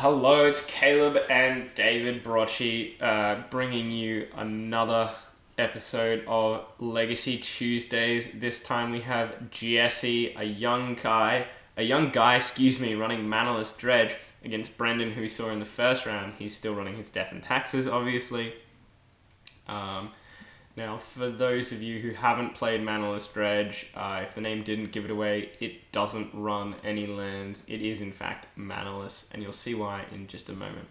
Hello, it's Caleb and David Brocci bringing you another episode of Legacy Tuesdays. This time we have Jessie, a young guy, running Manaless Dredge against Brendan, who we saw in the first round. He's still running his Death and Taxes, obviously. Now, for those of you who haven't played Manaless Dredge, if the name didn't give it away, it doesn't run any lands. It is, in fact, Manaless, and you'll see why in just a moment.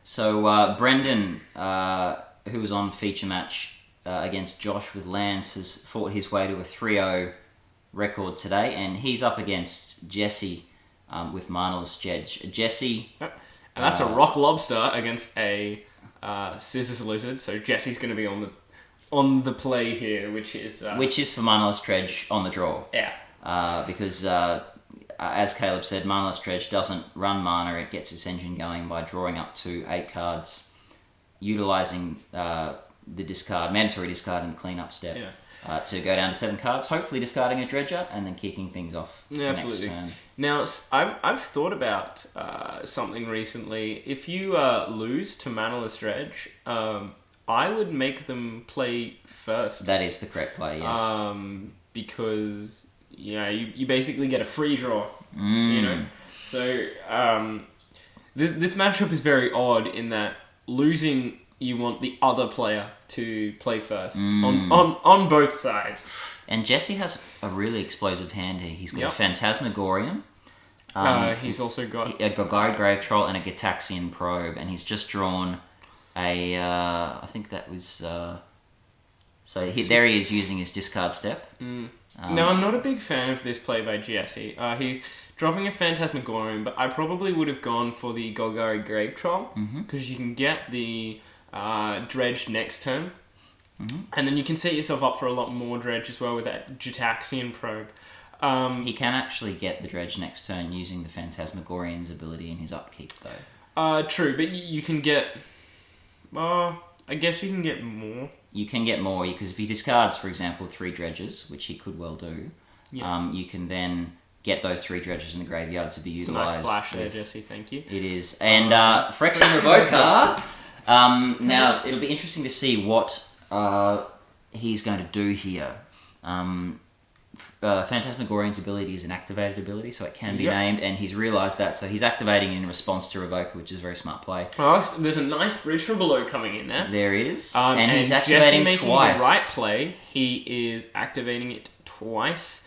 So, Brendan, who was on feature match against Josh with lands, has fought his way to a 3-0 record today, and he's up against Jessie with Manaless Dredge. Jessie... Yep. And that's a Rock Lobster against a Scissors Lizard, so Jessie's going to be on the play here, which is for Manaless Dredge on the draw. Yeah. Because as Caleb said, Manaless Dredge doesn't run mana; it gets its engine going by drawing up to 8 cards, utilizing the mandatory discard in the cleanup step. Yeah. To go down to 7 cards, hopefully discarding a dredger and then kicking things off. Yeah, absolutely. Next turn. Now, I've thought about something recently. If you lose to Manaless Dredge, I would make them play first. That is the correct play, yes. Because you basically get a free draw. You know, so this matchup is very odd in that losing, you want the other player to play first on both sides. And Jessie has a really explosive hand here. He's got a Phantasmagorium. He's also got a Golgari Grave Troll and a Gitaxian Probe, and he's just drawn a. I think that was. There he is using his discard step. Now, I'm not a big fan of this play by Jessie. He's dropping a Phantasmagorium, but I probably would have gone for the Golgari Grave Troll because you can get the dredge next turn, and then you can set yourself up for a lot more dredge as well with that Gitaxian Probe. He can actually get the dredge next turn using the Phantasmagorian's ability in his upkeep, though. True, but you can get... I guess you can get more. You can get more, because if he discards, for example, 3 dredges, which he could well do, you can then get those 3 dredges in the graveyard to be utilised. It's a nice flash there, Jessie, thank you. It is. And Phyrexian Revoker... now, it'll be interesting to see what he's going to do here. Phantasmagorian's ability is an activated ability, so it can be named, and he's realised that, so he's activating in response to Revoker, which is a very smart play. Oh, there's a nice bridge from below coming in there. There is, and he's activating Jessie twice. The right play, he is activating it twice.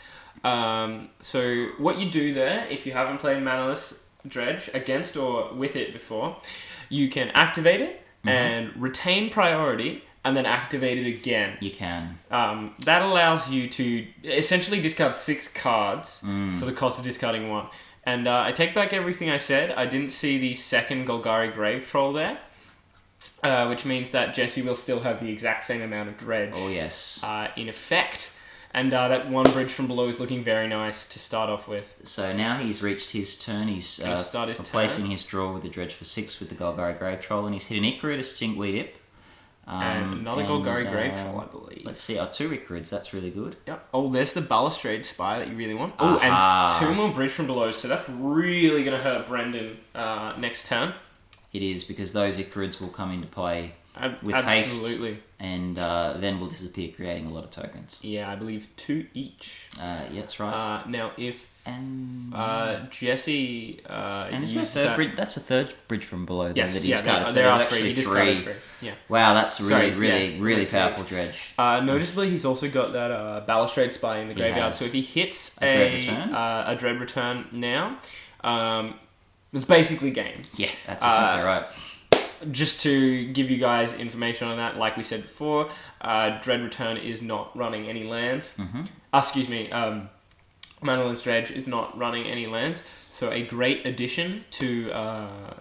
So what you do there, if you haven't played Manaless Dredge against or with it before, you can activate it and retain priority, and then activate it again. You can. That allows you to essentially discard 6 cards for the cost of discarding 1. And I take back everything I said. I didn't see the second Golgari Grave Troll there, which means that Jessie will still have the exact same amount of dredge. Oh, yes. In effect. And that 1 bridge from below is looking very nice to start off with. So now he's reached his turn. He's replacing his draw with the dredge for 6 with the Golgari Grave Troll, and he's hit an Icarus Stinkweed Ip. And another Golgari Grave Troll, I believe. Let's see, 2 Icarids, that's really good. Yep. Oh, there's the Balustrade Spire that you really want. Oh, and 2 more bridge from below, so that's really going to hurt Brendan next turn. It is, because those Icarids will come into play with absolutely. Haste, and then will disappear, creating a lot of tokens. Yeah, I believe 2 each. Yeah, that's right. Now, if Jessie and is that's a third bridge from below there that he's cut. So there there's are actually 3. Yeah. Wow, that's really powerful dredge. Noticeably, he's also got that Balustrade Spire in the graveyard. So if he hits a dread return now, it's basically game. Yeah, that's exactly right. Just to give you guys information on that, like we said before, Dread Return is not running any lands. Excuse me, Manaless Dredge is not running any lands. So a great addition to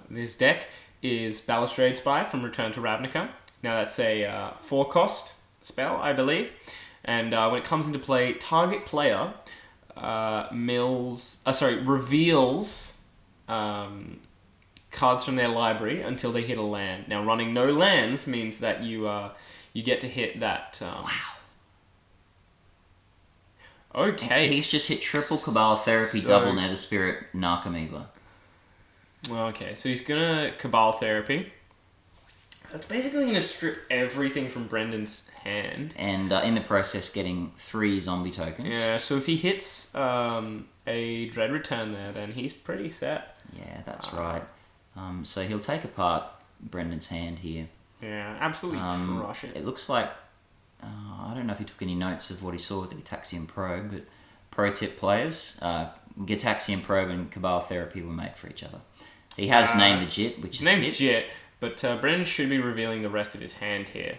this deck is Balustrade Spire from Return to Ravnica. Now that's a 4-cost spell, I believe. And when it comes into play, target player reveals cards from their library until they hit a land. Now, running no lands means that you get to hit that. Wow. Okay. He's just hit triple Cabal Therapy, double Nether Spirit, Narcomoeba. Well, okay, so he's gonna Cabal Therapy. That's basically gonna strip everything from Brendan's hand. And in the process getting 3 zombie tokens. Yeah, so if he hits a Dread Return there, then he's pretty set. Yeah, that's right. So he'll take apart Brendan's hand here. Yeah, absolutely crush it. It looks like... I don't know if he took any notes of what he saw with the Gitaxian Probe, but pro tip players, Gitaxian Probe and Cabal Therapy were made for each other. He has named the Jit, which is named hit. Jit, but Brendan should be revealing the rest of his hand here.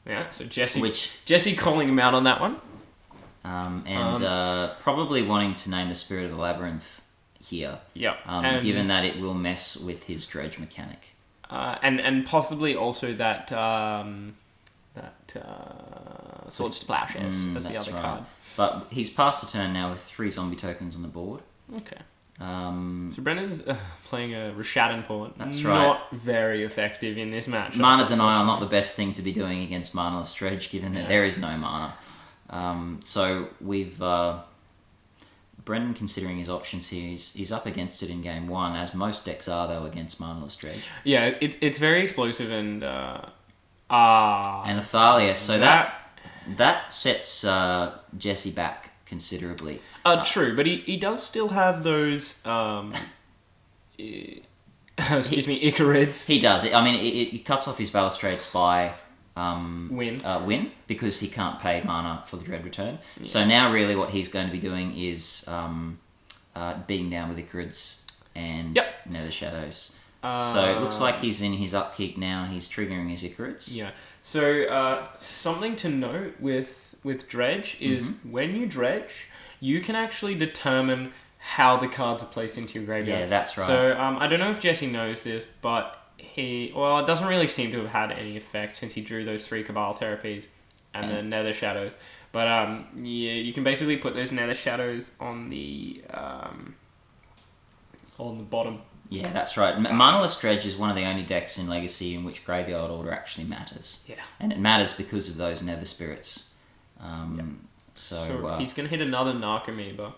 Yeah, so Jessie calling him out on that one. Probably wanting to name the Spirit of the Labyrinth here. Yeah. Given that it will mess with his dredge mechanic. And possibly also that Swords to Plowshares as the other card. But he's passed the turn now with 3 zombie tokens on the board. Okay. So Brendan's playing a Rishadan Port. That's right. Not very effective in this match. Mana Denial, not the best thing to be doing against Manaless Dredge, given that there is no mana. So we've... Brendan, considering his options here, he's up against it in game 1, as most decks are, though, against Manaless Dredge. Yeah, it's very explosive and... and Athalia, so that sets Jessie back considerably. True, but he does still have those... Icarids. He does. I mean, it cuts off his Balustrade Spy... win because he can't pay mana for the Dread Return. Yeah. So now really what he's going to be doing is beating down with Icarids and Nether Shadows. So it looks like he's in his upkeep now. He's triggering his Icarids. Yeah. So something to note with Dredge is when you dredge, you can actually determine how the cards are placed into your graveyard. Yeah, that's right. So I don't know if Jessie knows this, but it doesn't really seem to have had any effect since he drew those 3 Cabal Therapies and the Nether Shadows. But you can basically put those Nether Shadows on the bottom. Yeah, that's right. Manaless Dredge is one of the only decks in Legacy in which graveyard order actually matters. Yeah. And it matters because of those Nether Spirits. So he's going to hit another Narcomoeba.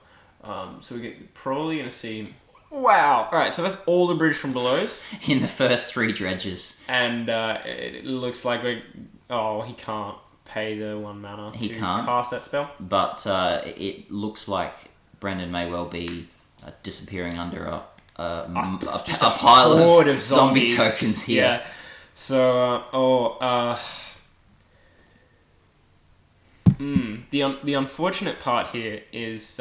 So we're probably going to see... Wow! Alright, so that's all the bridge from belows. In the first 3 dredges. And it looks like he can't pay the 1 mana to cast that spell. But it looks like Brendan may well be disappearing under a pile of zombie tokens here. Yeah. So, the unfortunate part here is...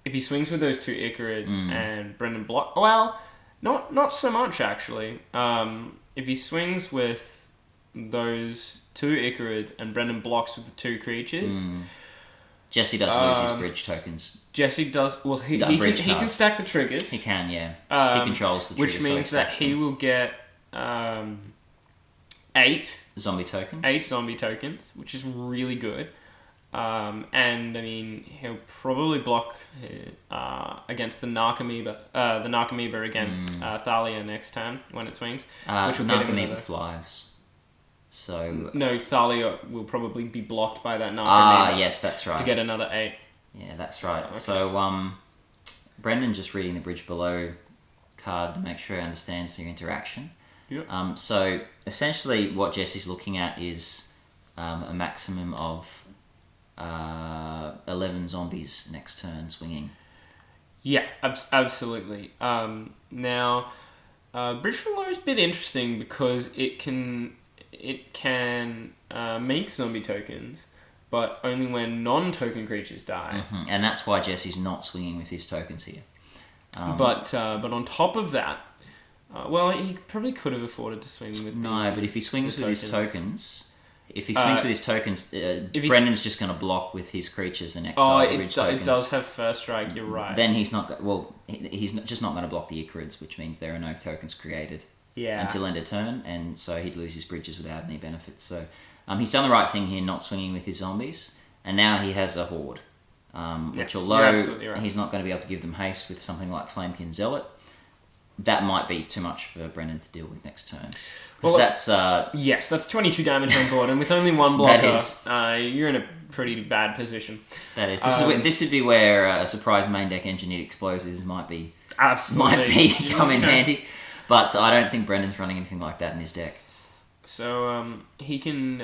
if he swings with those 2 Icarids and Brendan block... Well, not so much, actually. If he swings with those 2 Icarids and Brendan blocks with the 2 creatures... Jessie does lose his bridge tokens. Jessie does... Well, he can stack the triggers. He can, yeah. He controls the triggers. Which means that he will get 8... Zombie tokens. 8 zombie tokens, which is really good. And I mean, he'll probably block against the Narcomoeba against Thalia next turn when it swings. Which will Narcomoeba flies. So no, Thalia will probably be blocked by that Narcomoeba. Yes, that's right. To get another 8. Yeah, that's right. Okay. So Brendan just reading the bridge below card to make sure he understands their interaction. Yep. So essentially, what Jessie's looking at is a maximum of 11 zombies next turn swinging. Yeah, absolutely. Now, Bridge Below is a bit interesting because it can make zombie tokens, but only when non-token creatures die. And that's why Jessie's not swinging with his tokens here. But on top of that, he probably could have afforded to swing with. But if he swings with his tokens. If he swings with his tokens, Brendan's just going to block with his creatures and exile the bridge tokens. It does have first strike, you're right. Then he's not... he's just not going to block the Icarids, which means there are no tokens created until end of turn, and so he'd lose his bridges without any benefits. So he's done the right thing here, not swinging with his zombies, and now he has a Horde, which although he's not going to be able to give them haste with something like Flamekin Zealot, that might be too much for Brendan to deal with next turn. Well, that's 22 damage on board, and with only 1 blocker, you're in a pretty bad position. That is. This would be where a surprise main deck engineered explosives might be Absolutely. come in handy. But I don't think Brendan's running anything like that in his deck. So he can.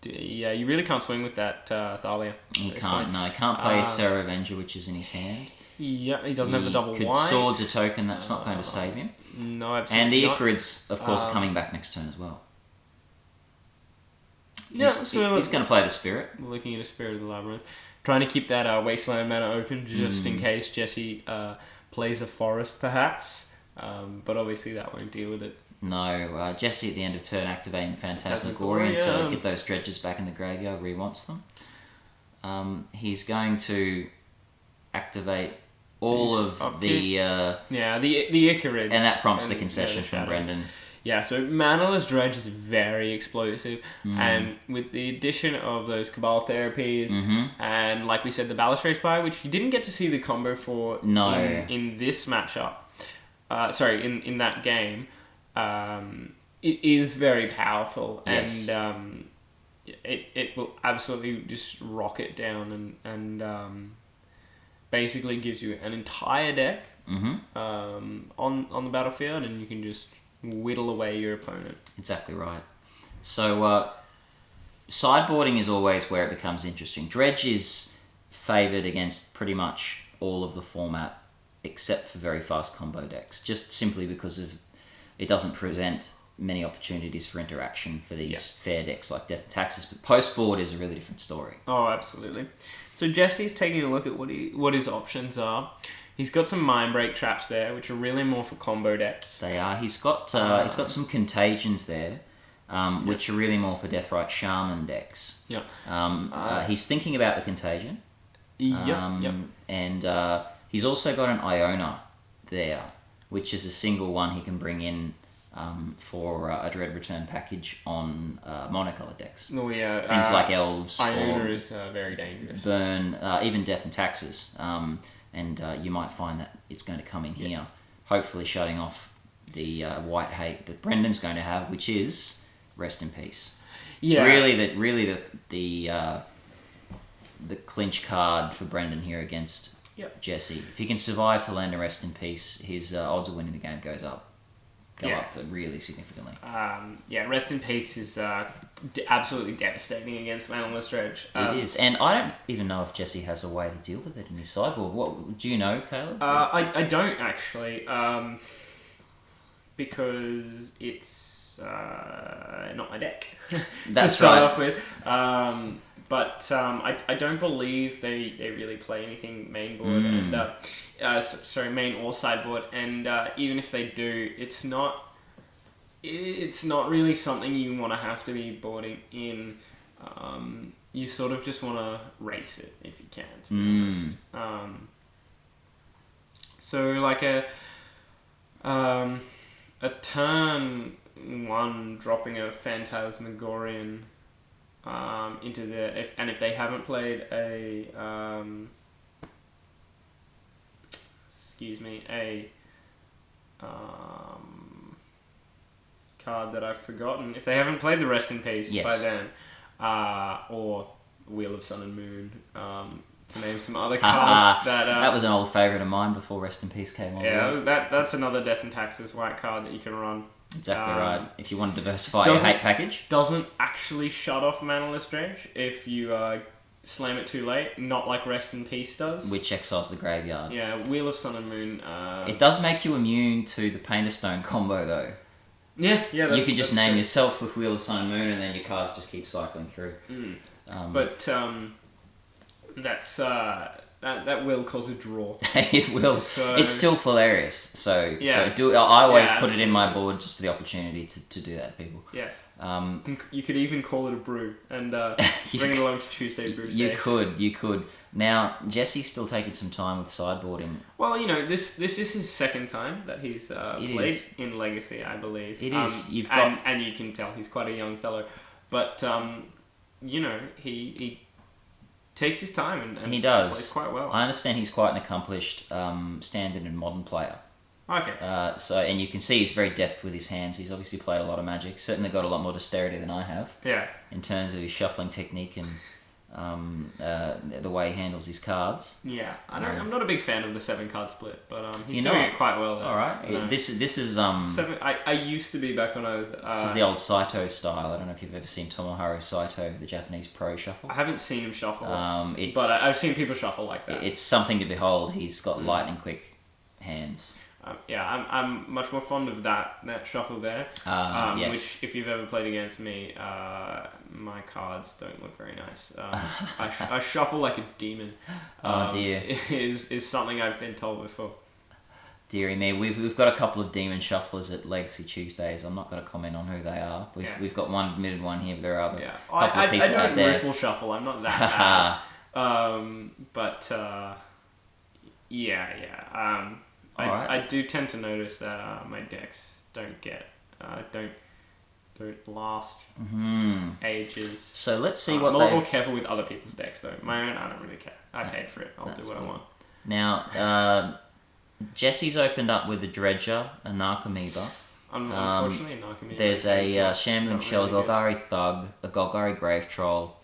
You really can't swing with that Thalia. He can't. No, he can't play Serra Avenger, which is in his hand. Yeah, he doesn't have the double white. Swords a token. That's not going to save him. No, absolutely and the not. Icarid's, of course, coming back next turn as well. Yeah, he's going to play the Spirit. Looking at a Spirit of the Labyrinth. Trying to keep that Wasteland mana open just in case Jessie plays a Forest, perhaps. But obviously that won't deal with it. No, Jessie at the end of turn activating Phantasmagoria to get those dredges back in the graveyard where he wants them. He's going to activate all of the Icarids. And that prompts the concession from Brendan. Yeah, so Manaless Dredge is very explosive, and with the addition of those Cabal therapies, and like we said, the Balustrade Spy, which you didn't get to see the combo for in this matchup, in that game, it is very powerful, yes. and it will absolutely just rocket down and basically gives you an entire deck on the battlefield, and you can just whittle away your opponent. Exactly right. So sideboarding is always where it becomes interesting. Dredge is favoured against pretty much all of the format except for very fast combo decks, just simply because of it doesn't present many opportunities for interaction for these fair decks like Death and Taxes, but post-board is a really different story. Oh, absolutely. So Jesse's taking a look at what his options are. He's got some Mind Break traps there, which are really more for combo decks. They are. He's got some Contagions there, which are really more for Deathrite Shaman decks. Yeah. He's thinking about the Contagion. Yep. And he's also got an Iona there, which is a single one he can bring in for a Dread Return package on monocolored decks. Oh yeah. Things like Elves. Iona is very dangerous. Burn, even Death and Taxes. And you might find that it's going to come in here, hopefully shutting off the white hate that Brendan's going to have, which is Rest in Peace. Yeah. It's really the clinch card for Brendan here against Jessie. If he can survive to land a Rest in Peace, his odds of winning the game go up really significantly. Rest in Peace is absolutely devastating against Manaless Dredge. It is, and I don't even know if Jessie has a way to deal with it in his sideboard. What do you know, Caleb? I don't actually, because it's not my deck That's to start right. off with. But I don't believe they really play anything main board and main or sideboard, and even if they do, it's not really something you want to have to be boarding in. You sort of just want to race it if you can, to be honest. So like a turn one dropping a Phantasmagorian into the if they haven't played a card that I've forgotten. If they haven't played the Rest in Peace by then, or Wheel of Sun and Moon, to name some other cards that was an old favourite of mine before Rest in Peace came on. Yeah, that's another Death and Taxes white card that you can run. Exactly right. If you want to diversify your hate package. Doesn't actually shut off Manaless Dredge if you slam it too late, not like Rest in Peace does. Which exiles the graveyard. Yeah, Wheel of Sun and Moon. It does make you immune to the Painter Stone combo though. Yeah. You can just name yourself with Wheel of Sun and Moon, and then your cards just keep cycling through. But that's that will cause a draw. It will. So, it's still hilarious. So I always put it in my board just for the opportunity to do that, people. Yeah. You could even call it a brew and bring it along to Tuesday Brew Days. You could. Now, Jessie's still taking some time with sideboarding. Well, this is his second time that he's played in Legacy, I believe. It is. And you can tell he's quite a young fellow. But, he takes his time and he does. plays quite well. I understand he's quite an accomplished standard and modern player. Okay. And you can see he's very deft with his hands. He's obviously played a lot of Magic. Certainly got a lot more dexterity than I have. Yeah. In terms of his shuffling technique and the way he handles his cards. Yeah, I'm not a big fan of the 7-card split, but he's doing it quite well. All right. This is seven. I used to be back when I was. This is the old Saito style. I don't know if you've ever seen Tomoharu Saito, the Japanese pro shuffle. I haven't seen him shuffle, but I've seen people shuffle like that. It's something to behold. He's got lightning quick hands. I'm much more fond of that shuffle there. Yes. Which, if you've ever played against me, my cards don't look very nice. I shuffle like a demon. Oh dear. Is something I've been told before. Dearie me, we've got a couple of demon shufflers at Legacy Tuesdays. I'm not going to comment on who they are. We've got one admitted one here, but there are other couple of people I don't out there. riffle shuffle. I'm not that bad. I do tend to notice that my decks don't last ages. So let's see I'm what a lot more careful with other people's decks though. My own, I don't really care. I paid for it. I'll do what I want. Now, Jessie's opened up with a Dredger, a Narcomoeba. Unfortunately, a Narcomoeba. There's a Shambling Shell, a really Golgari Thug, a Golgari Grave Troll.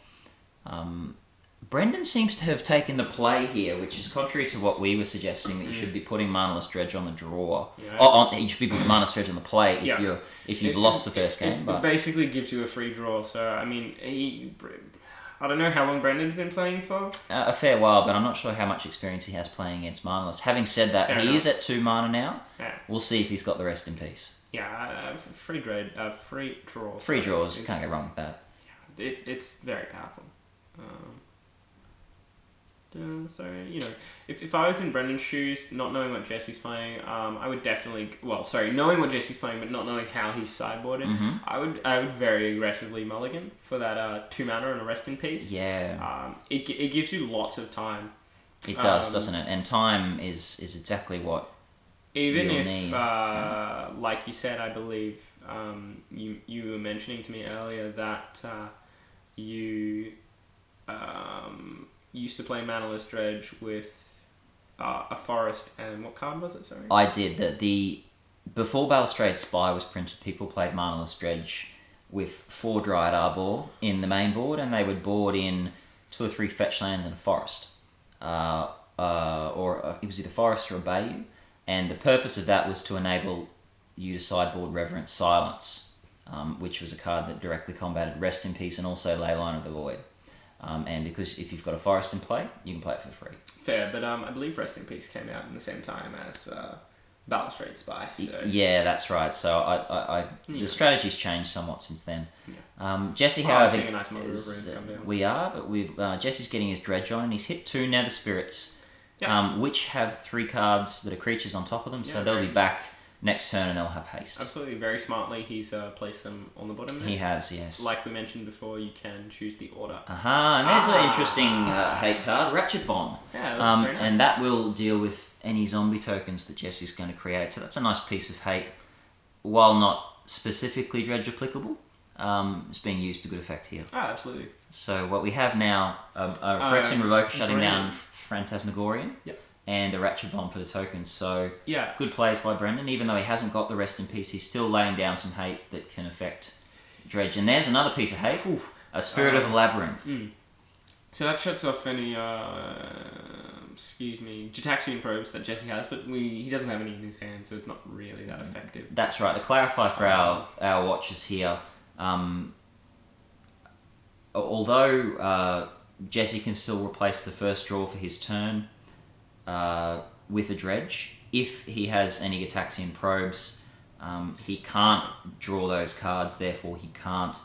Brendan seems to have taken the play here, which is contrary to what we were suggesting, that you should be putting Manaless Dredge on the draw. Yeah. You should be putting Manaless Dredge on the play if you've lost the first game. It basically gives you a free draw. So I mean, I don't know how long Brendan's been playing for. A fair while, but I'm not sure how much experience he has playing against Manaless. Having said that, he is at 2 mana now. Yeah. We'll see if he's got the rest in peace. Yeah, free draw. Free draws, can't go wrong with that. Yeah, it's very powerful. So, if I was in Brendan's shoes, not knowing what Jessie's playing, I would definitely... knowing what Jessie's playing, but not knowing how he's sideboarded, I would very aggressively mulligan for that 2 mana and a rest in peace. Yeah. It gives you lots of time. It does, doesn't it? And time is exactly what even you'll if, need. like you said, I believe, you were mentioning to me earlier that you... used to play Manaless Dredge with a forest, and what card was it? Sorry, I did. Before Balustrade Spy was printed, people played Manaless Dredge with 4 Dryad Arbor in the main board, and they would board in 2 or 3 fetch lands and a forest, or it was either forest or a bayou, and the purpose of that was to enable you to sideboard Reverent Silence, which was a card that directly combated Rest in Peace and also Leyline of the Void. And because if you've got a forest in play, you can play it for free. Fair, but I believe Rest in Peace came out in the same time as Balustrade Spy. So. Yeah, that's right. So the strategy's changed somewhat since then. Yeah. Jesse, however, a nice come down. We are, but Jesse's getting his Dredge on, and he's hit 2 Nether Spirits, which have 3 cards that are creatures on top of them. So they'll be back next turn, and they'll have haste. Absolutely, very smartly, he's placed them on the bottom there. He has, yes. Like we mentioned before, you can choose the order. And there's an interesting hate card, Ratchet Bomb. Yeah, that's very nice. And that will deal with any zombie tokens that Jesse's going to create. So that's a nice piece of hate, while not specifically Dredge applicable. It's being used to good effect here. Absolutely. So what we have now, a Phyrexian Revoker shutting down Phantasmagorian. Yep. And a Ratchet Bomb for the tokens. So yeah, good plays by Brendan. Even though he hasn't got the Rest in Peace, he's still laying down some hate that can affect Dredge. And there's another piece of hate. A Spirit of the Labyrinth. So that shuts off any Gitaxian probes that Jesse has, but he doesn't have any in his hand, so it's not really that effective. That's right. To clarify for our watchers here, although Jesse can still replace the first draw for his turn with a Dredge, if he has any Gitaxian probes, he can't draw those cards, therefore he can't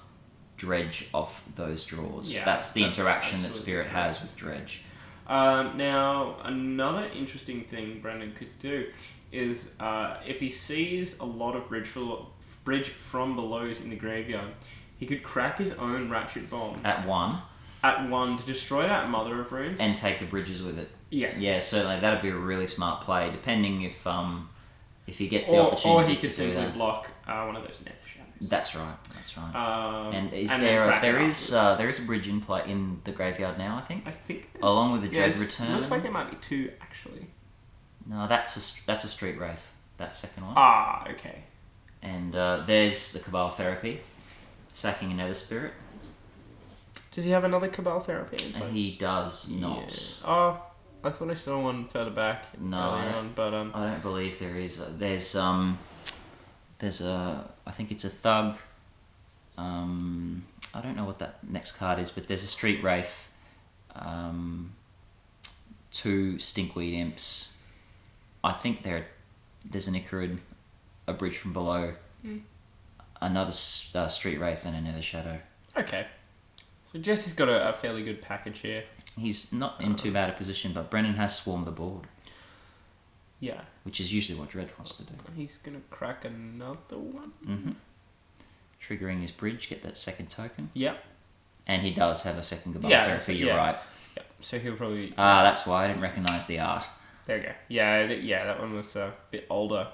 Dredge off those draws. Yeah, that's the interaction that Spirit has with Dredge. Now, another interesting thing Brendan could do is if he sees a lot of bridge from belows in the graveyard, he could crack his own Ratchet Bomb. At 1 to destroy that Mother of Runes. And take the bridges with it. Yes. Yeah, certainly. That'd be a really smart play, depending if he gets the opportunity or he could to simply do that. block one of those Nether Shadows. That's right. And there is a bridge in play in the graveyard now, I think. Along with the Dread Return. Looks like there might be 2 actually. No, that's a Street Wraith. that second one. Ah, okay. And there's the Cabal Therapy, sacking another spirit. Does he have another Cabal Therapy in play? He does not. Yeah. Oh, I thought I saw one further back earlier on, but I don't believe there is. There's a, I think it's a Thug. I don't know what that next card is, but there's a Street Wraith, 2 Stinkweed Imps. I think there's an Icarid, a Bridge from Below, another Street Wraith, and another Shadow. Okay. So Jesse's got a fairly good package here. He's not in too bad a position, but Brendan has swarmed the board. Yeah. Which is usually what Dredge wants to do. He's going to crack another one. Mm-hmm. Triggering his bridge, get that second token. Yep. And he does have a second Cabal Therapy, you're right. Yep. So he'll probably... that's why I didn't recognise the art. There we go. Yeah, that one was a bit older.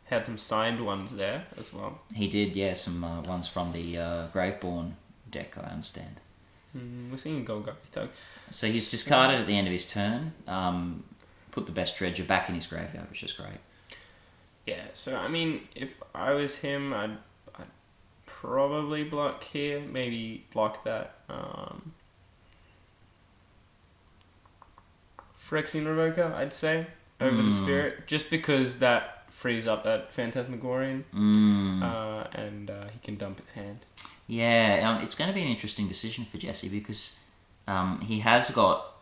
Had some signed ones there as well. He did, some ones from the Graveborn deck, I understand. We're seeing Golgari Thug. So he's discarded at the end of his turn, put the best Dredger back in his graveyard, which is great. Yeah, so I mean, if I was him, I'd probably block here, maybe block that Phyrexian Revoker, I'd say, over the Spirit, just because that frees up that Phantasmagorian, and he can dump his hand. Yeah, it's going to be an interesting decision for Jessie because he has got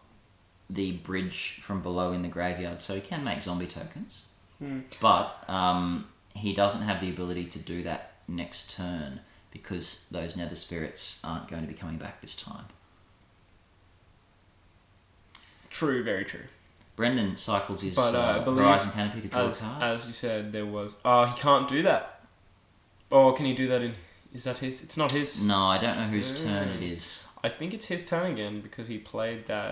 the Bridge from Below in the graveyard, so he can make zombie tokens, but he doesn't have the ability to do that next turn because those Nether Spirits aren't going to be coming back this time. True, very true. Brendan cycles his I believe, Horizon Canopy to draw a card. As you said, there was... Oh, he can't do that. Oh, can he do that in... Is that his? It's not his. No, I don't know whose turn it is. I think it's his turn again because he played that...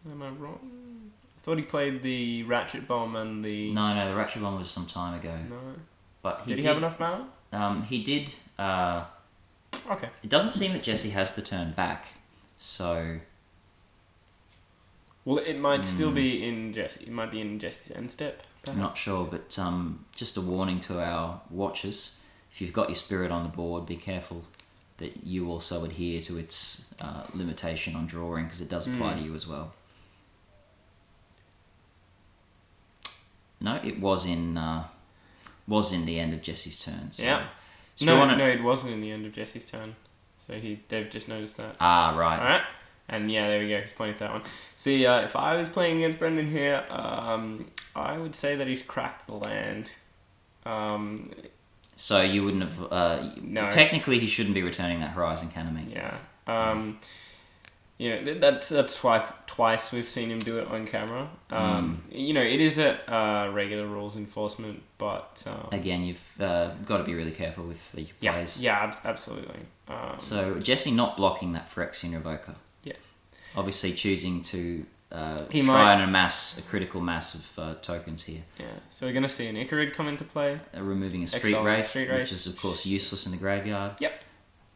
Am I wrong? I thought he played the Ratchet Bomb and the... No, the Ratchet Bomb was some time ago. No. But did he have enough mana? He did. Okay. It doesn't seem that Jessie has the turn back, so... Well, it might still be in Jessie. It might be in Jessie's end step. I'm not sure, but just a warning to our watchers. If you've got your spirit on the board, be careful that you also adhere to its limitation on drawing, because it does apply to you as well. No, it was in the end of Jessie's turn. So yeah. No, it wasn't in the end of Jessie's turn. So they've just noticed that. Ah, right. Alright. And yeah, there we go. He's pointing to that one. See, if I was playing against Brendan here, I would say that he's cracked the land. So you wouldn't have... no. Technically, he shouldn't be returning that Horizon Canopy. Yeah. That's twice we've seen him do it on camera. It is at regular rules enforcement, but... Again, you've got to be really careful with the plays. Yeah, absolutely. So Jessie not blocking that Phyrexian Revoker. Yeah. Obviously choosing to try and amass a critical mass of tokens here. Yeah. So we're going to see an Icarid come into play. Removing a Street Wraith, which is of course useless in the graveyard. Yep.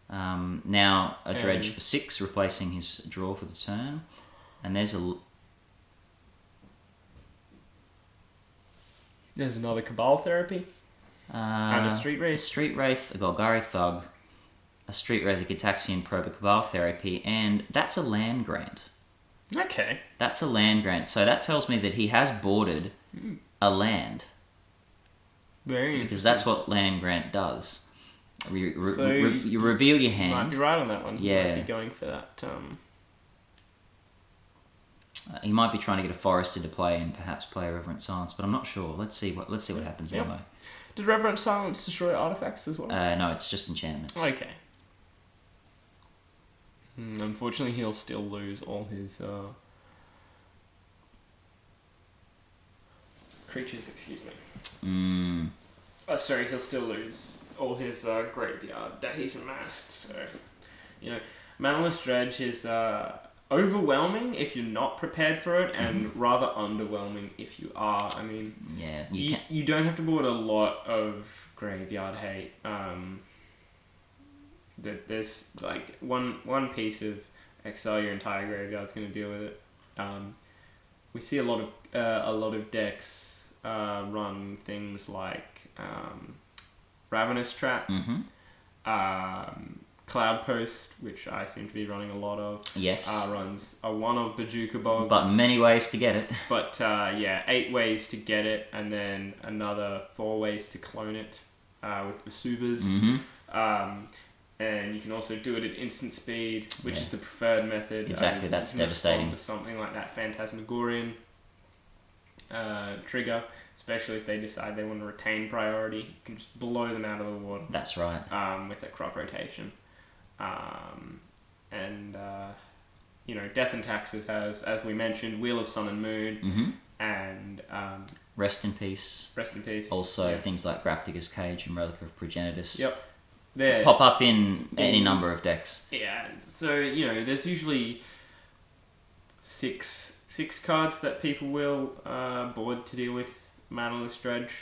Now a Dredge for 6, replacing his draw for the turn. And there's another Cabal Therapy. And a Street Wraith. A Street Wraith, a Golgari Thug, a Street Wraith, a Gitaxian Probe, a Cabal Therapy, and that's a land grant. Okay. That's a land grant. So that tells me that he has boarded a land. Very interesting. Because that's what land grant does. You reveal your hand. Might be right on that one. Yeah. Might be going for that. He might be trying to get a forest into play and perhaps play a Reverent Silence, but I'm not sure. Let's see what happens anyway. Does Reverent Silence destroy artifacts as well? No, it's just enchantments. Okay. Unfortunately, he'll still lose all his creatures. Excuse me. Sorry, he'll still lose all his graveyard that he's amassed. So, Manaless Dredge is overwhelming if you're not prepared for it, and rather underwhelming if you are. I mean, yeah, you don't have to board a lot of graveyard hate. There's like one piece of exile your entire graveyard's going to deal with it. we see a lot of decks run things like Ravenous Trap, Cloud Post, which I seem to be running a lot of. Yes. Runs a 1 of Bajuka Bog. But many ways to get it. But 8 ways to get it, and then another 4 ways to clone it with Vesuvas. And you can also do it at instant speed, which is the preferred method. Exactly, that's devastating. To something like that Phantasmagorian trigger, especially if they decide they want to retain priority. You can just blow them out of the water. That's right. With a crop rotation. Death and Taxes has, as we mentioned, Wheel of Sun and Moon, and Rest in Peace. Also, things like Grafdigger's Cage and Relic of Progenitus. Pop up in any number of decks. Yeah, so there's usually six cards that people will board to deal with Manaless Dredge,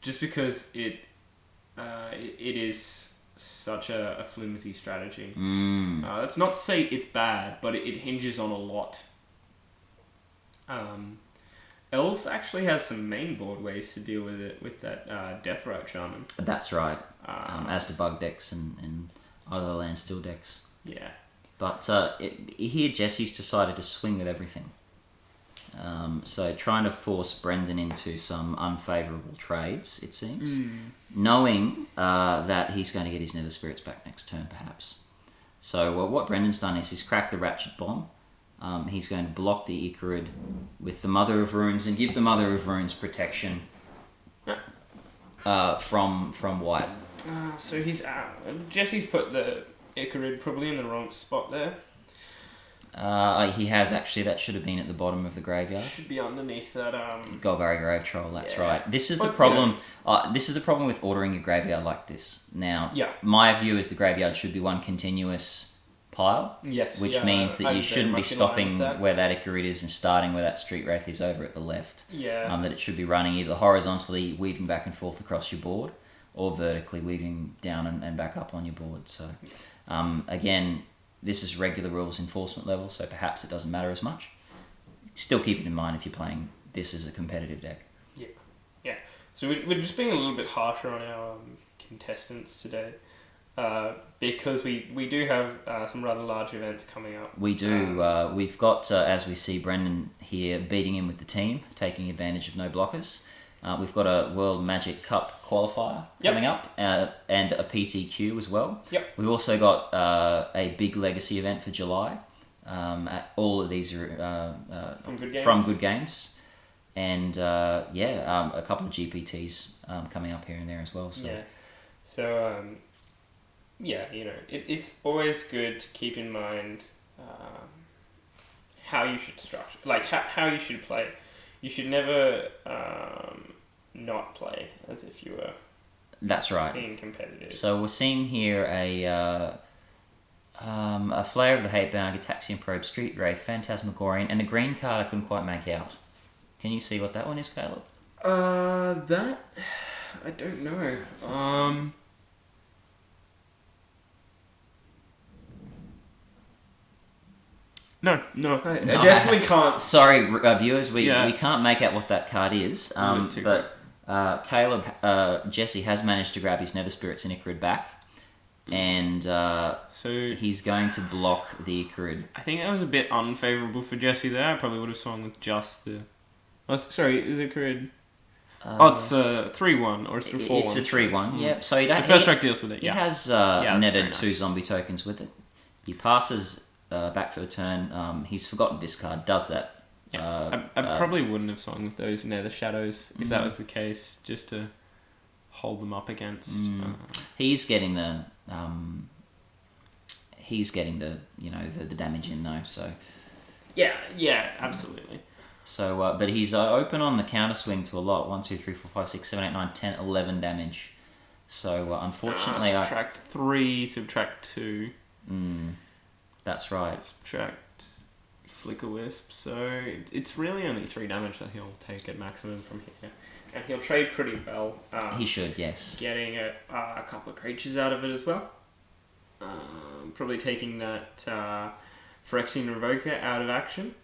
just because it is such a flimsy strategy. That's not to say it's bad, but it hinges on a lot. Elves actually has some main board ways to deal with it with that Deathrite Shaman. That's right. As to bug decks and other land still decks. Yeah. But here Jessie's decided to swing with everything. So trying to force Brendan into some unfavourable trades, it seems. Knowing that he's going to get his Nether Spirits back next turn, perhaps. So what Brendan's done is he's cracked the Ratchet Bomb. He's going to block the Icarid with the Mother of Runes and give the Mother of Runes protection from white. So he's Jesse's put the Icarid probably in the wrong spot there. He has actually. That should have been at the bottom of the graveyard. Should be underneath that. Golgari Grave Troll. That's right. This is the problem. This is the problem with ordering a graveyard like this. Now, my view is the graveyard should be one continuous pile. Yes. Which means that you shouldn't be stopping where that Icarid is and starting where that Street Wraith is over at the left. Yeah. That it should be running either horizontally, weaving back and forth across your board, or vertically weaving down and back up on your board. So, again, this is regular rules enforcement level, so perhaps it doesn't matter as much. Still keep it in mind if you're playing this as a competitive deck. Yeah. So we're just being a little bit harsher on our contestants today, because we do have some rather large events coming up. We do. We've got, as we see, Brendan here beating in with the team, taking advantage of no blockers. We've got a World Magic Cup qualifier coming up, and a PTQ as well. We've also got a big legacy event for July. All of these are from Good Games. And a couple of GPTs coming up here and there as well. It's always good to keep in mind how you should structure, like how you should play. You should never not play as if you were. That's right. Being competitive. So we're seeing here a Flair of the Hatebound, Gitaxian Probe, Street Wraith, Phantasmagorian, and a green card I couldn't quite make out. Can you see what that one is, Caleb? That I don't know. No, I definitely can't. Sorry, viewers, we can't make out what that card is. But Caleb, Jessie has managed to grab his Nether Spirits and Icarid back, and so he's going to block the Icarid. I think that was a bit unfavourable for Jessie there. I probably would have swung with just the. Oh, sorry, is Icarid? It's a 3/1 or it's a 4/1. It's a 3/1. Yep. So the first strike deals with it. He has netted 2 zombie tokens with it. He passes back for the turn. He's forgotten discard. Does that? I probably wouldn't have swung with those Nether Shadows if that was the case, just to hold them up against. He's getting the the damage in though. So yeah, absolutely. So, but he's open on the counter swing to a lot. 1, 2, 3, 4, 5, 6, 7, 8, 9, 10, 11 damage. So, unfortunately, subtract 3, subtract 2. That's right. Subtract Flicker Wisp. So it's really only 3 damage that he'll take at maximum from here, and he'll trade pretty well. He should, yes. Getting a couple of creatures out of it as well. Probably taking that Phyrexian Revoker out of action.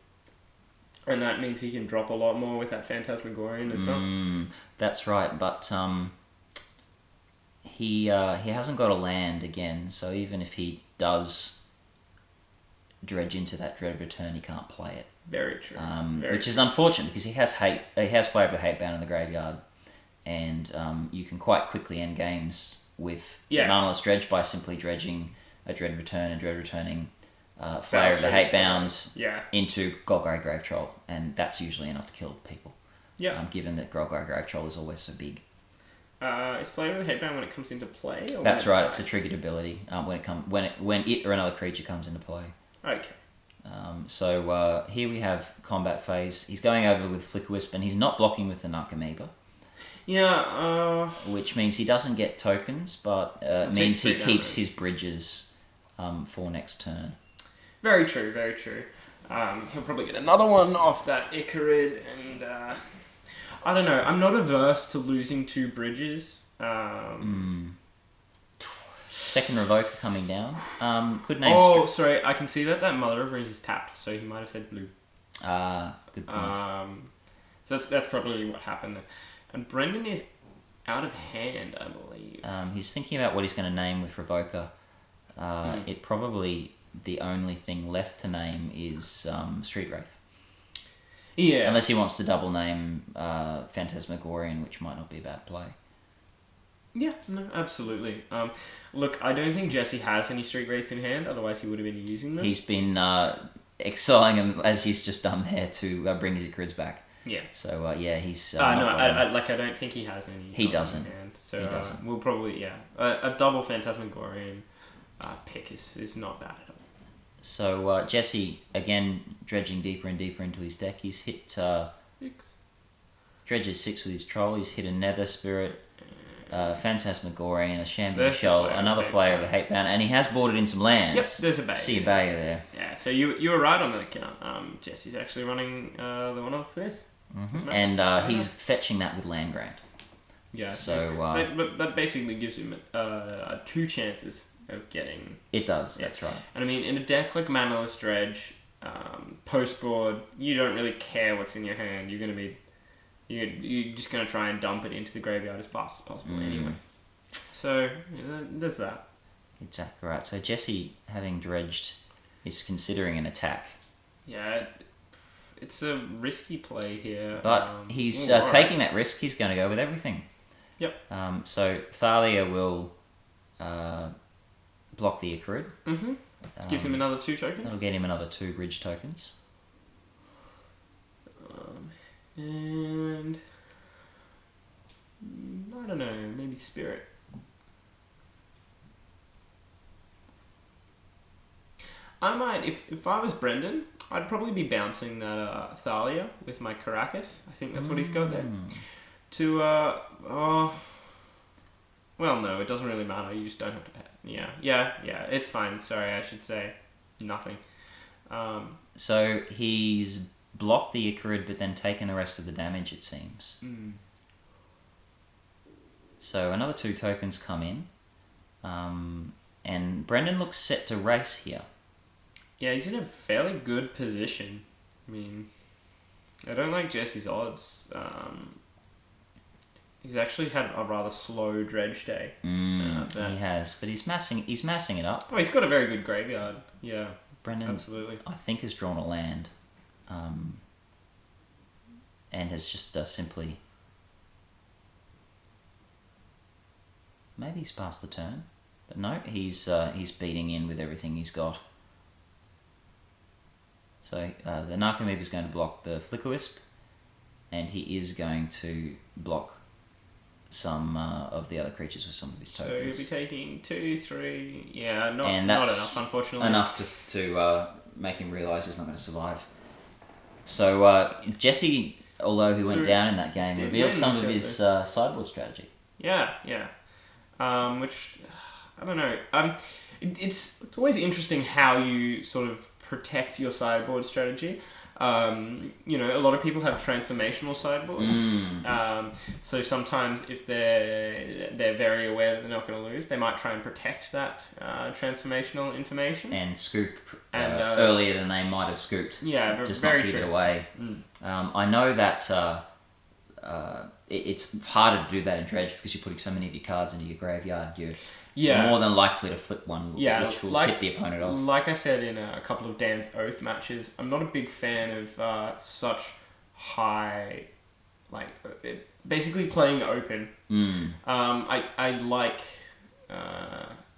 And that means he can drop a lot more with that Phantasmagorian as well. That's right, but he hasn't got a land again, so even if he does dredge into that Dread Return, he can't play it. Very true. Which is unfortunate because he has Flavor of the Hatebound in the graveyard, and you can quite quickly end games with Manaless Dredge by simply dredging a Dread Return and Dread Returning Flavor of the Hatebound into Golgari Grave Troll, and that's usually enough to kill people. Yeah. Given that Golgari Grave Troll is always so big. Is Flavor of the Hatebound when it comes into play? Or That's right. It's a triggered ability when it or another creature comes into play. Okay. So here we have combat phase. He's going over with Flicker Wisp, and he's not blocking with the Narcomoeba. Yeah. Which means he doesn't get tokens, but means he keeps his bridges for next turn. Very true. Very true. He'll probably get another one off that Icarid, and I don't know. I'm not averse to losing 2 bridges. Second Revoker coming down. Could name. Sorry. I can see that Mother of Runes is tapped, so he might have said blue. Good point. So that's probably what happened there. And Brendan is out of hand, I believe. He's thinking about what he's going to name with Revoker. It probably the only thing left to name is Street Wraith. Yeah. Unless he wants to double name Phantasmagorian, which might not be a bad play. Yeah, no, absolutely. Look, I don't think Jessie has any Street Wraiths in hand, otherwise he would have been using them. He's been exiling them, as he's just done there, to bring his Icrids back. Yeah. So, he's... I don't think he has any. He doesn't. In hand. So, he doesn't. We'll probably, a double Phantasmagorian pick is not bad at all. So, Jessie, again, dredging deeper and deeper into his deck. He's hit... 6. Dredges 6 with his Troll. He's hit a Nether Spirit, Phantasmagorian, a Shambling Shell, another Flayer of the Hatebound, and he has boarded in some lands. Yep, there's a Bay. See a Bay there. Yeah, so you were right on that account. Jessie's actually running the one off for this. Mm-hmm. And he's fetching that with Land Grant. Yeah. So but that basically gives him 2 chances of getting... It does, that's right. And I mean, in a deck like Manaless Dredge, post-board, you don't really care what's in your hand. You're going to be... You're just going to try and dump it into the graveyard as fast as possible anyway. So, there's that. Exactly right. So Jessie, having dredged, is considering an attack. Yeah, it's a risky play here. But he's taking that risk. He's going to go with everything. Yep. So Thalia will block the Icarid. Mm-hmm. Gives him another 2 tokens. That'll get him another 2 bridge tokens. And I don't know, maybe Spirit. I might, if I was Brendan, I'd probably be bouncing that Thalia with my Caracas. I think that's what he's got there. To well, no, it doesn't really matter. You just don't have to pay. Yeah, it's fine. Sorry, I should say nothing. So he's blocked the Icarid, but then taken the rest of the damage, it seems. So another 2 tokens come in. And Brendan looks set to race here. Yeah, he's in a fairly good position. I mean, I don't like Jessie's odds. He's actually had a rather slow dredge day. He has, but he's massing it up. Oh, he's got a very good graveyard. Yeah, Brendan, absolutely. I think, has drawn a land. And has just simply... Maybe he's passed the turn. But no, he's beating in with everything he's got. So the Narcomoeba is going to block the Flicker Wisp, and he is going to block some of the other creatures with some of his tokens. So he'll be taking 2, 3... Yeah, not enough, unfortunately. Enough to make him realise he's not going to survive. So Jessie, although he went down in that game, revealed some of his sideboard strategy. Yeah. Which, I don't know. It's always interesting how you sort of protect your sideboard strategy. A lot of people have transformational sideboards. So sometimes if they're very aware that they're not going to lose, they might try and protect that transformational information. And scoop earlier than they might have scooped. Yeah, just very not give true. it away. I know that it's harder to do that in Dredge because you're putting so many of your cards into your graveyard. You're more than likely to flip one, which will tip the opponent off. Like I said in a couple of Dan's Oath matches, I'm not a big fan of such high, basically playing open. I like,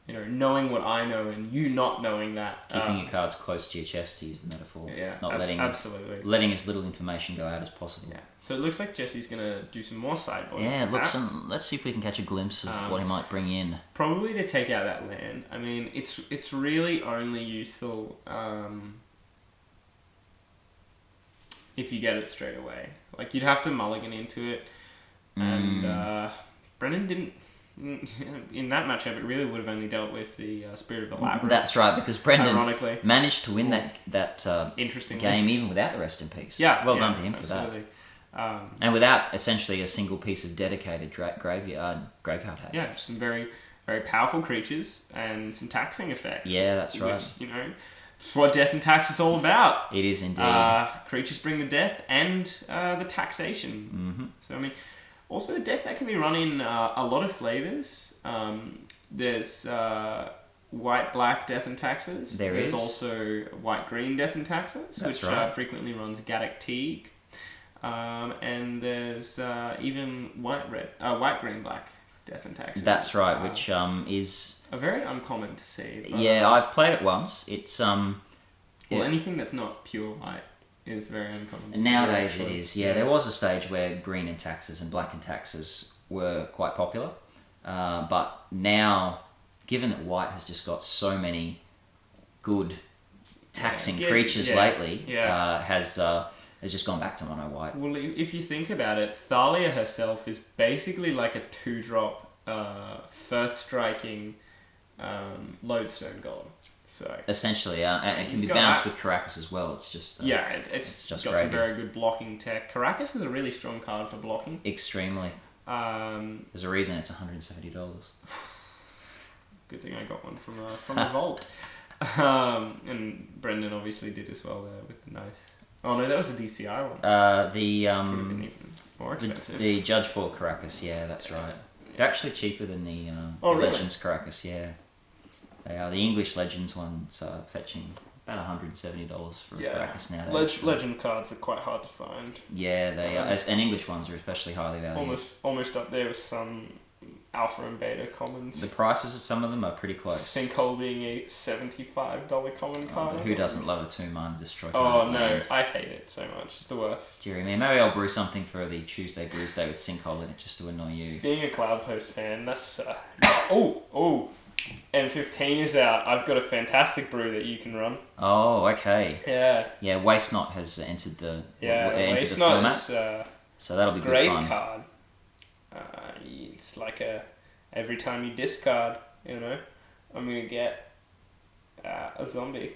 knowing what I know and you not knowing that. Keeping your cards close to your chest, to use the metaphor. Yeah, not letting as little information go out as possible. Yeah. So it looks like Jesse's gonna do some more sideboarding. Yeah, let's see if we can catch a glimpse of what he might bring in. Probably to take out that land. I mean, it's really only useful if you get it straight away. Like, you'd have to mulligan into it, and Brendan didn't. In that matchup, it really would have only dealt with the Spirit of the Labyrinth. That's right, because Brendan ironically managed to win that game even without the Rest in Peace. Well done to him for that. And without essentially a single piece of dedicated graveyard hat. Yeah, just some very, very powerful creatures and some taxing effects. Yeah, that's right. Which, it's what Death and Tax is all about. It is indeed. Creatures bring the death and the taxation. So, I mean, also a deck that can be run in a lot of flavours. There's white-black Death and Taxes. There's also white-green Death and Taxes, which frequently runs Gaddock Teague. And there's even white-green-black Death and Taxes. That's right, which is a very uncommon to see. But, I've played it once. It's anything that's not pure white is very uncommon. Nowadays it is. Yeah, there was a stage where green and taxes and black and taxes were quite popular, but now, given that white has just got so many good taxing creatures lately, has just gone back to mono white. Well, if you think about it, Thalia herself is basically like a 2-drop first striking lodestone golem. So essentially, and it can be bounced with Caracas as well. It's just it's just got some very good blocking tech. Caracas is a really strong card for blocking. Extremely. There's a reason it's $170. Good thing I got one from the vault. And Brendan obviously did as well there with the nice. Oh no, that was a DCI one. Should have been even more expensive. The Judge for Caracas, that's right. They're actually cheaper than the really? Legends Caracas, They are. The English Legends ones are fetching about $170 for Caracas nowadays. Legend cards are quite hard to find. Yeah, they are. And English ones are especially highly valued. Almost up there with some Alpha and Beta commons. The prices of some of them are pretty close. Sinkhole being a $75 common card. But who doesn't love a 2-mana destroy? Oh no, I hate it so much. It's the worst. Dear me, maybe I'll brew something for the Tuesday Brews Day with Sinkhole in it just to annoy you. Being a Cloudpost fan, that's M15 is out. I've got a fantastic brew that you can run. Oh, okay. Yeah. Yeah, Waste Not has entered the Waste format. Not is so that'll be great good fun. Card. It's like every time you discard, I'm gonna get a zombie.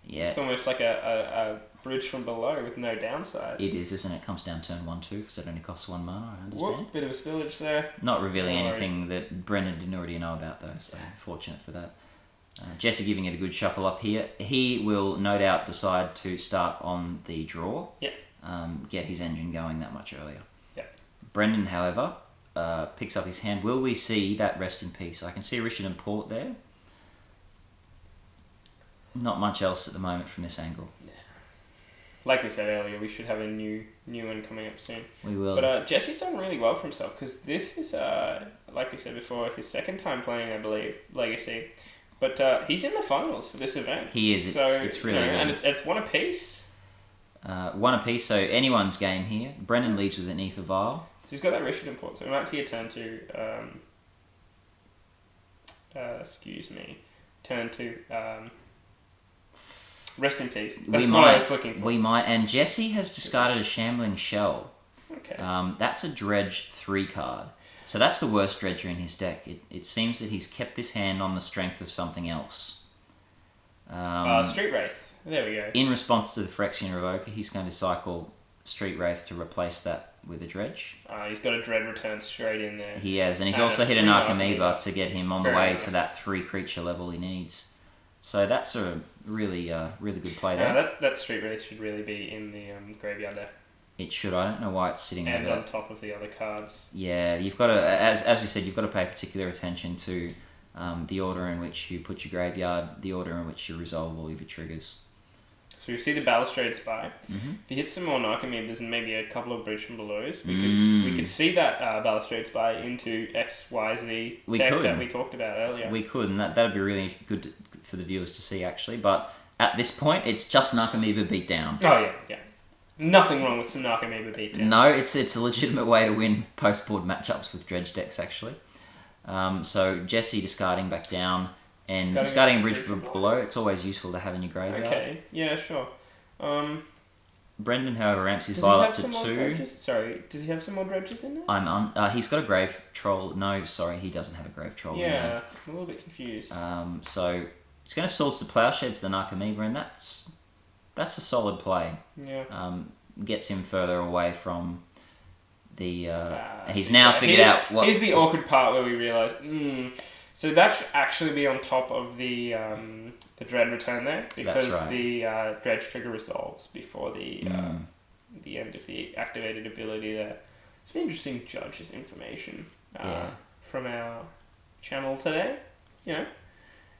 Yeah. It's almost like a bridge from below with no downside. It is, isn't it? It comes down turn 1/2 because it only costs 1 mana. I understand. Whoop, bit of a spillage there. Not revealing anything that Brennan didn't already know about though, so fortunate for that. Jesse giving it a good shuffle up here. He will no doubt decide to start on the draw. Yeah. Get his engine going that much earlier. Yeah. Brendan, however, picks up his hand. Will we see that Rest in Peace? I can see Richard and Port there. Not much else at the moment from this angle. Yeah. Like we said earlier, we should have a new one coming up soon. We will. But Jesse's done really well for himself because this is, like we said before, his second time playing, I believe, Legacy. But he's in the finals for this event. He is. It's really good. And it's one apiece. One apiece, so anyone's game here. Brendan leads with an Ether Vial. So he's got that Richard import. So we might see a turn to... Turn to... Rest in Peace. That's what I was looking for. We might. And Jessie has discarded a Shambling Shell. Okay. That's a Dredge 3 card. So that's the worst Dredger in his deck. It seems that he's kept this hand on the strength of something else. Street Wraith. There we go. In response to the Phyrexian Revoker, he's going to cycle Street Wraith to replace that with a Dredge. He's got a Dread return straight in there. He has, and he's And also a hit an free Archimedes to get him on the Very way nice. to that 3 creature level he needs. So that's a really good play there. That Street Wraith should really be in the graveyard there. It should. I don't know why it's sitting And over on top of the other cards. Yeah, you've got to, as we said, you've got to pay particular attention to the order in which you put your graveyard, the order in which you resolve all of your triggers. So you see the Balustrade Spy. Mm-hmm. If you hit some more Narcomoebas and maybe a couple of Bridge from Belows, we could see that Balustrade Spy into XYZ tech that we talked about earlier. We could, and that'd be really good for the viewers to see, actually. But at this point, it's just Narcomoeba beat down. Oh, yeah. Nothing wrong with some Narcomoeba beat down. No, it's a legitimate way to win post-board matchups with Dredge decks, actually. So Jessie discarding back down, and discarding a Bridge from Below, it's always useful to have in your graveyard. Okay, yeah, sure. Brendan, however, ramps his file up to 2. Sorry, does he have some more Dredges in there? He's got a Grave Troll. No, sorry, he doesn't have a Grave Troll in there. Yeah, I'm a little bit confused. So he's going to Swords to Plowshares the Narcomoeba, and that's a solid play. Yeah. Gets him further away from the... he's now figured out what... Here's the awkward part where we realise, so that should actually be on top of the Dread return there, because the Dredge trigger resolves before the end of the activated ability there. Some interesting Judges information from our channel today. You know,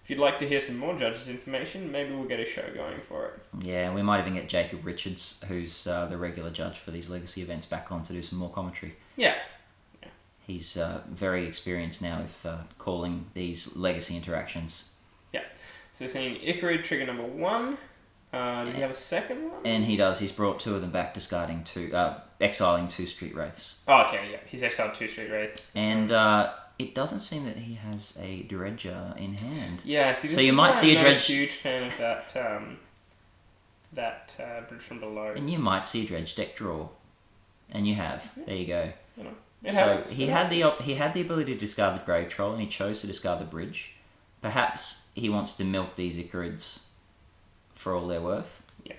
if you'd like to hear some more Judges information, maybe we'll get a show going for it. Yeah, we might even get Jacob Richards, who's the regular judge for these Legacy events, back on to do some more commentary. Yeah. He's very experienced now with calling these Legacy interactions. Yeah. So seeing Icarid trigger number 1. Does he have a second one? And he does. He's brought 2 of them back, discarding 2, exiling 2 Street Wraiths. Oh, okay, yeah. He's exiled 2 Street Wraiths. And it doesn't seem that he has a Dredger in hand. Yeah, see, this so you might see a Dredge. I'm not a huge fan of that Bridge from Below. And you might see a Dredge deck draw. And you have. Yeah. There you go. You know. So he had the ability to discard the Grave Troll, and he chose to discard the Bridge. Perhaps he wants to milk these Icarids for all they're worth. Yeah.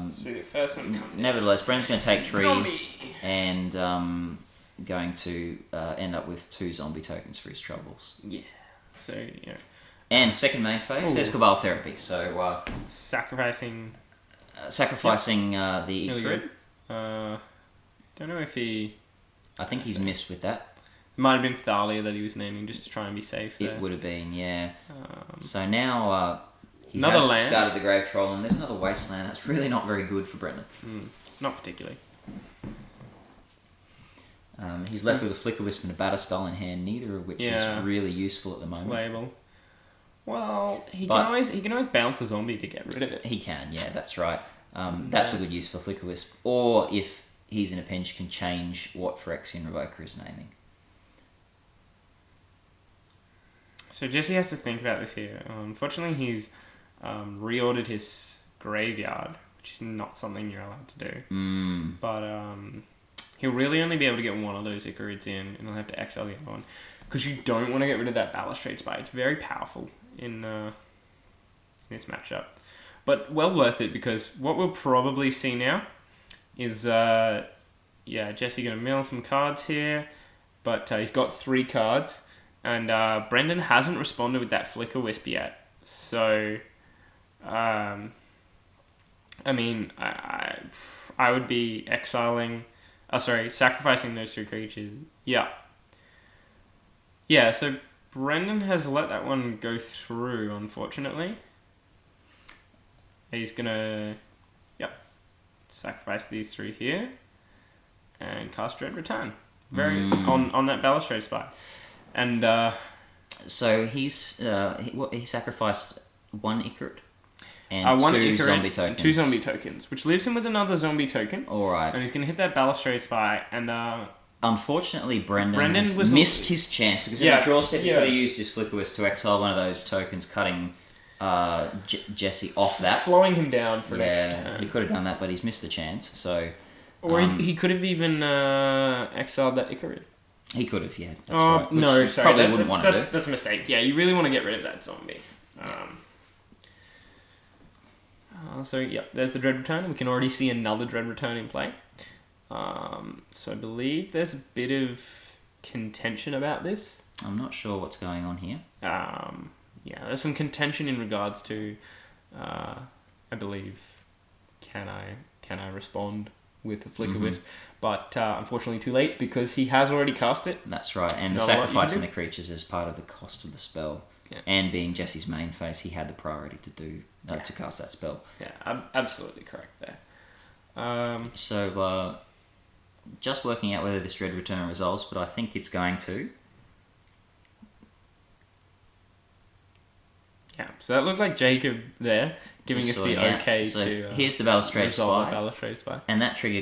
So the first one comes. Nevertheless, Brendan's going to take 3 and going to end up with 2 zombie tokens for his troubles. Yeah. So yeah. And second main phase, there's Cabal Therapy. So sacrificing the Icarid. Don't know if he. I think he's missed with that. Might have been Thalia that he was naming just to try and be safe there. It would have been, yeah. So now he another has land. Discarded the Grave Troll, and there's another Wasteland. That's really not very good for Brendan. Not particularly. He's left with a Flicker Wisp and a Batterskull in hand, neither of which is really useful at the moment. Label. Well, he can always bounce the zombie to get rid of it. He can, yeah, that's right. That's a good use for Flicker Wisp. Or if he's in a pinch, can change what Phyrexian Revoker is naming. So Jessie has to think about this here. Unfortunately, he's reordered his graveyard, which is not something you're allowed to do. But he'll really only be able to get one of those Icarids in, and he'll have to exile the other one. Because you don't want to get rid of that Balustrade Spy. It's very powerful in this matchup. But well worth it, because what we'll probably see now is, Jessie going to mill some cards here, but he's got 3 cards, and Brendan hasn't responded with that Flicker Wisp yet. So, I would be sacrificing those 2 creatures. Yeah, so Brendan has let that one go through, unfortunately. He's gonna, sacrifice these 3 here, and cast Dread Return. On that Balustrade Spy. And, so he sacrificed 1 Icarid. And 1 2 Icarid, zombie tokens. 2 zombie tokens, which leaves him with another zombie token. Alright. And he's gonna hit that Balustrade Spy, and, unfortunately, Brendan has missed his chance, because in the draw step he could have used his Flicker Wisp to exile one of those tokens, cutting Jessie off that. Slowing him down for an extra turn. He could have done that, but he's missed the chance. So, or he could have even exiled that Icarid. He could have, yeah. That's right. No, sorry. Probably wouldn't want to do. That's a mistake. Yeah, you really want to get rid of that zombie. So yep, there's the Dread Return. We can already see another Dread Return in play. So I believe there's a bit of contention about this. I'm not sure what's going on here. Yeah, there's some contention in regards to, I believe, can I respond with a Flicker-Wisp? But unfortunately too late because he has already cast it. That's right, and the sacrificing the creatures is part of the cost of the spell. Yeah. And being Jessie's main phase, he had the priority to do to cast that spell. Yeah, absolutely correct there. So, just working out whether this Dread Return resolves, but I think it's going to. Yeah, so that looked like Jacob there, giving us the okay to here's the Balustrade resolve the Balustrade Spy. And that trigger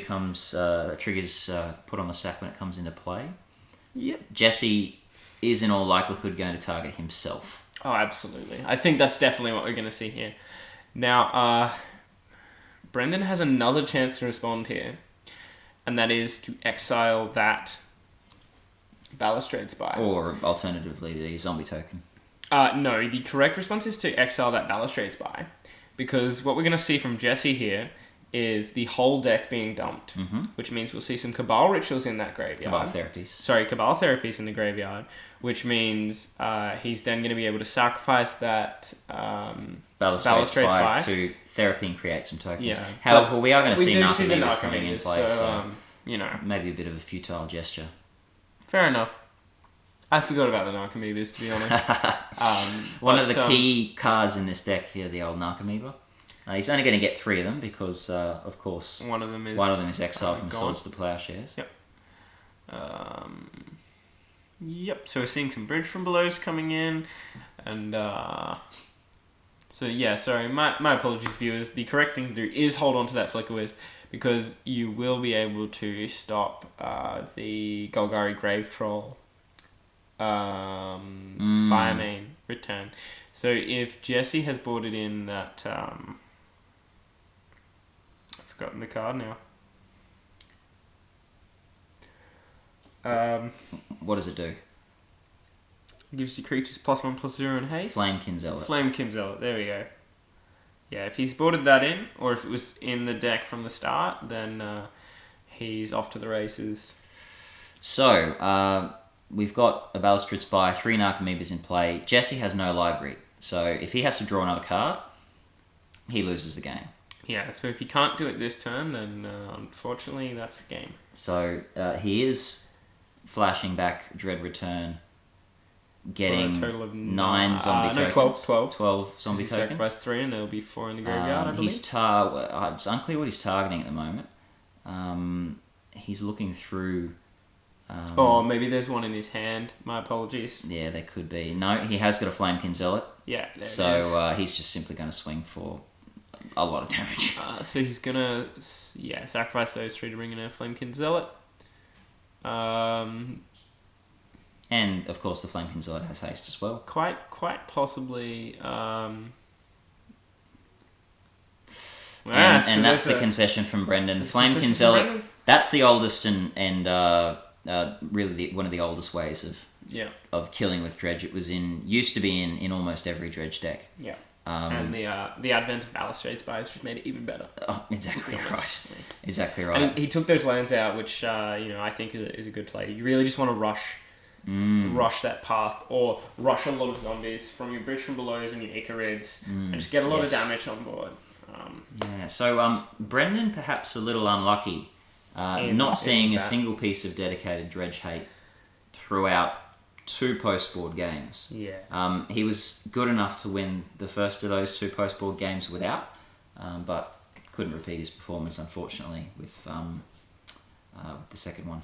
triggers put on the sack when it comes into play. Yep. Jessie is in all likelihood going to target himself. Oh, absolutely. I think that's definitely what we're going to see here. Now, Brendan has another chance to respond here, and that is to exile that Balustrade Spy. Or alternatively, the zombie token. No, the correct response is to exile that Balustrade Spy, because what we're going to see from Jessie here is the whole deck being dumped, which means we'll see some Cabal Rituals in that graveyard. Cabal Therapies in the graveyard, which means he's then going to be able to sacrifice that Balustrade Spy to therapy and create some tokens. Yeah. However, we are going to see Narcomoebas coming in play, so maybe a bit of a futile gesture. Fair enough. I forgot about the Narcomoebas, to be honest. One of the key cards in this deck here, the old Narcomoeba. He's only going to get 3 of them because, of course, one of them is exiled from Swords to Plowshares. Yep. Yep. So we're seeing some Bridge from Belows coming in, and so yeah. Sorry, my apologies, viewers. The correct thing to do is hold on to that Flicker-Wisp because you will be able to stop the Golgari Grave Troll Firemane return. So if Jessie has brought it in that I've forgotten the card now. What does it do? Gives your creatures +1/+0 in haste. Flamekin Zealot. Flamekin Zealot, there we go. Yeah, if he's boarded that in, or if it was in the deck from the start, then he's off to the races. So, we've got a Balustrade Spy, 3 Narcomoebas in play. Jessie has no library, so if he has to draw another card, he loses the game. Yeah, so if he can't do it this turn, then unfortunately that's the game. So he is flashing back Dread Return, getting a total of 9 zombie tokens. 12 zombie tokens. Sacrifice 3 and there'll be 4 in the graveyard, I believe. It's unclear what he's targeting at the moment. He's looking through... maybe there's one in his hand. My apologies. Yeah, there could be. No, he has got a Flamekin Zealot. Yeah, there so it is. He's just simply going to swing for a lot of damage. So he's going to sacrifice those 3 to bring in a Flamekin Zealot. And, of course, the Flamekin Zealot has haste as well. Quite possibly... and that's the concession from Brendan. The Flamekin Zealot, that's the oldest and really one of the oldest ways of killing with Dredge. It was used to be in almost every Dredge deck. Yeah. And the advent of Balustrade Spies just made it even better. Oh, exactly right. Exactly right. And he took those lands out, which I think is a good play. You really just want to rush that path, or rush a lot of zombies from your Bridge from Belows and your Icarids, and just get a lot of damage on board. So Brendan perhaps a little unlucky, not seeing a single piece of dedicated Dredge hate throughout 2 post-board games. Yeah. He was good enough to win the first of those 2 post-board games without, but couldn't repeat his performance, unfortunately, with the second one.